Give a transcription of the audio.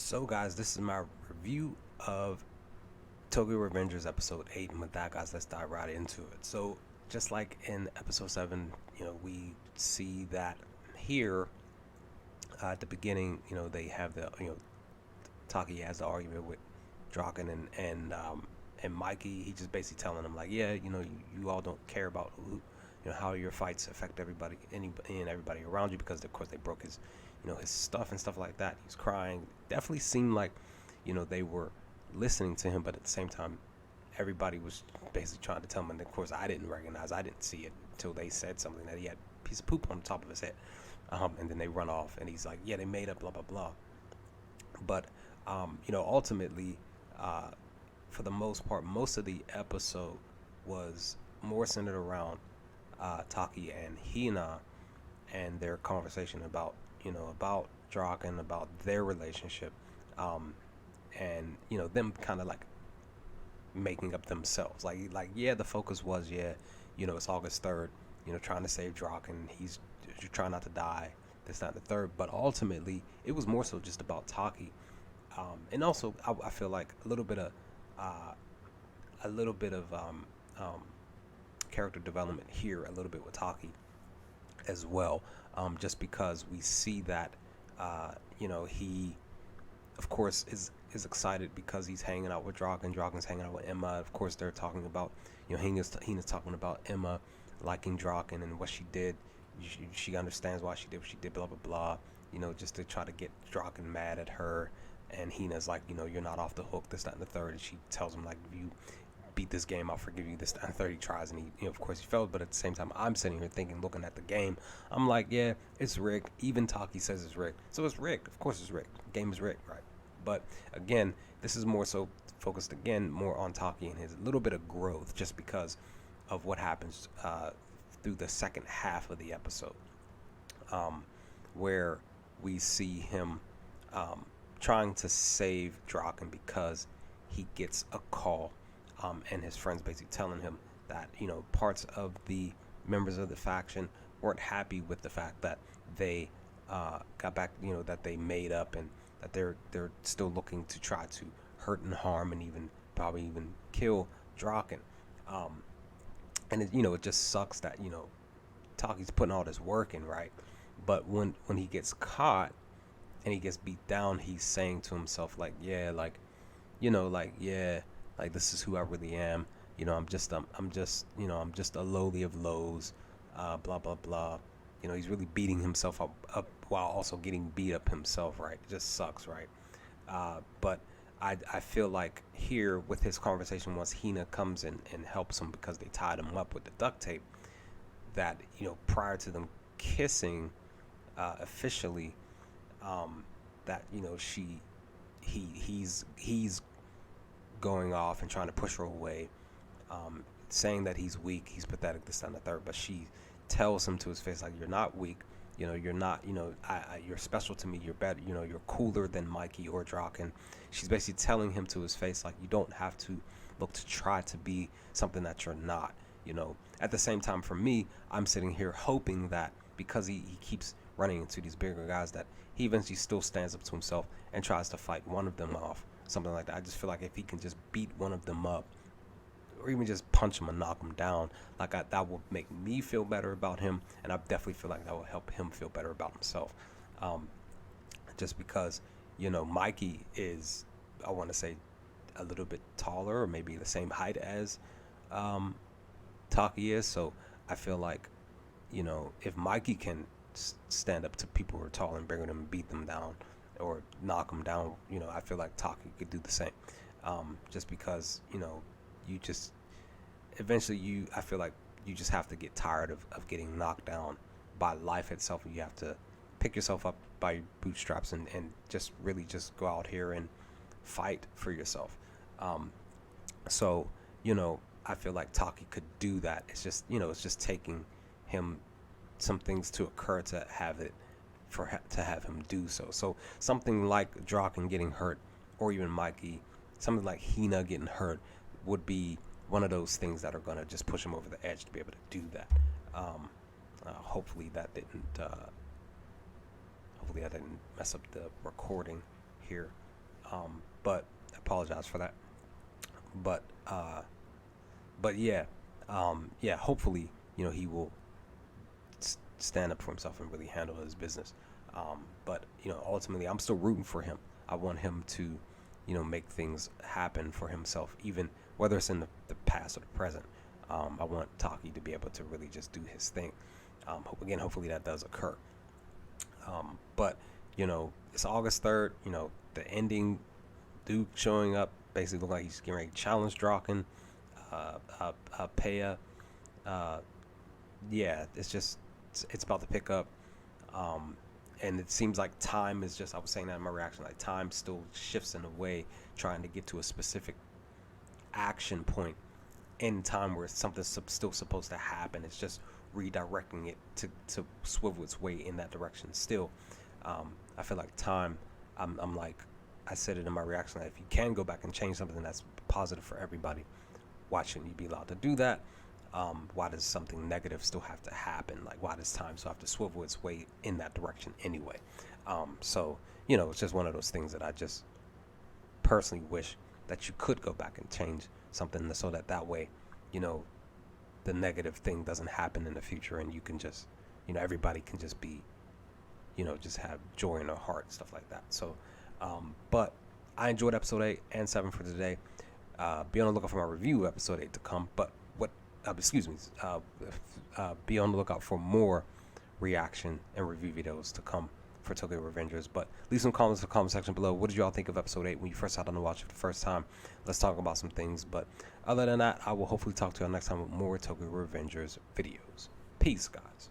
So, guys, this is my review of Tōkyō Ribenjāzu episode 8, and with that, guys, let's dive right into it. So, just like in episode 7, we see that here at the beginning, they have the, Taki has the argument with Draken and Mikey. He just basically telling him, like, yeah, you all don't care about how your fights affect everybody and everybody around you, because of course they broke his his stuff and stuff like that. He's crying. Definitely seemed like they were listening to him, but at the same time everybody was basically trying to tell him. And of course I didn't see it until they said something, that he had a piece of poop on the top of his head, and then they run off and he's like, yeah, they made up blah blah blah. But ultimately, for the most part, most of the episode was more centered around Taki and Hina and their conversation about about Draken, about their relationship, and them kind of like making up themselves. Like yeah, the focus was, yeah, it's August 3rd, trying to save Draken. He's trying not to die. This, not the third. But ultimately, it was more so just about Taki, and also I feel like a little bit of character development here, a little bit with Taki as well, just because we see that he of course is excited because he's hanging out with Draken. Draken's hanging out with Emma. Of course they're talking about, Hina's talking about Emma liking Draken and what she did. She understands why she did what she did, blah blah blah, just to try to get Draken mad at her. And Hina's like, you're not off the hook, this, that, and the third. And she tells him, like, if you beat this game, I'll forgive you, this, that, and the third. He tries, and he, of course, he failed. But at the same time, I'm sitting here thinking, looking at the game, I'm like, yeah, it's rigged. Even Taki says it's rigged. So it's rigged. Of course it's rigged. The game is rigged, right? But again, this is more so focused, again, more on Taki and his little bit of growth, just because of what happens through the second half of the episode, where we see him trying to save Draken because he gets a call, and his friends basically telling him that parts of the members of the faction weren't happy with the fact that they got back, that they made up, and that they're still looking to try to hurt and harm and probably even kill Draken. And it just sucks that Taki's putting all this work in, right? But when he gets caught and he gets beat down, he's saying to himself, like, yeah, yeah, like, this is who I really am. I'm just a lowly of lows, blah blah blah. He's really beating himself up while also getting beat up himself, right? It just sucks, right? But I feel like here with his conversation, once Hina comes in and helps him because they tied him up with the duct tape, that prior to them kissing officially, that he's going off and trying to push her away, saying that he's weak, he's pathetic, this, that, and the third. But she tells him to his face, like, you're not weak, you're not, you're special to me, you're better, you're cooler than Mikey or Draken. She's basically telling him to his face, like, you don't have to look to try to be something that you're not. At the same time, for me, I'm sitting here hoping that because he keeps running into these bigger guys, that he eventually still stands up to himself and tries to fight one of them off, something like that. I just feel like if he can just beat one of them up, or even just punch him and knock him down, that will make me feel better about him, and I definitely feel like that will help him feel better about himself. Just because Mikey is, I want to say, a little bit taller, or maybe the same height as Taki is. So I feel like if Mikey can stand up to people who are taller and bigger than him and beat them down or knock them down, I feel like Taki could do the same. Just because you just eventually, I feel like you just have to get tired of getting knocked down by life itself, and you have to pick yourself up by your bootstraps and just really just go out here and fight for yourself. So I feel like Taki could do that. It's just it's just taking him some things to occur to have him do so. So something like Draken getting hurt, or even Mikey, something like Hina getting hurt, would be one of those things that are going to just push him over the edge to be able to do that. Hopefully that didn't mess up the recording here. But I apologize for that. But yeah, yeah. Hopefully, he will stand up for himself and really handle his business. But ultimately, I'm still rooting for him. I want him to, make things happen for himself, even whether it's in the past or the present. I want Taki to be able to really just do his thing. Hopefully that does occur. But it's August 3rd. The ending, Duke showing up, basically look like he's getting ready to challenge Draken. Peya. Yeah, it's about to pick up. And it seems like time is just, I was saying that in my reaction, like time still shifts in a way, trying to get to a specific action point in time where something's still supposed to happen. It's just redirecting it to swivel its way in that direction still. I feel like time, I'm like, I said it in my reaction, that if you can go back and change something that's positive for everybody, why shouldn't you be allowed to do that? Why does something negative still have to happen? Like, why does time still have to swivel its way in that direction anyway? So, it's just one of those things that I just personally wish that you could go back and change something so that way, the negative thing doesn't happen in the future, and you can just, everybody can just be, just have joy in their heart and stuff like that. So, but I enjoyed episode 8 and 7 for today. Be on the lookout for my review of episode 8 to come. But be on the lookout for more reaction and review videos to come for Tōkyō Revengers. But leave some comments in the comment section below. What did y'all think of episode 8 when you first sat down to watch it for the first time? Let's talk about some things. But other than that, I will hopefully talk to y'all next time with more Tōkyō Revengers videos. Peace, guys.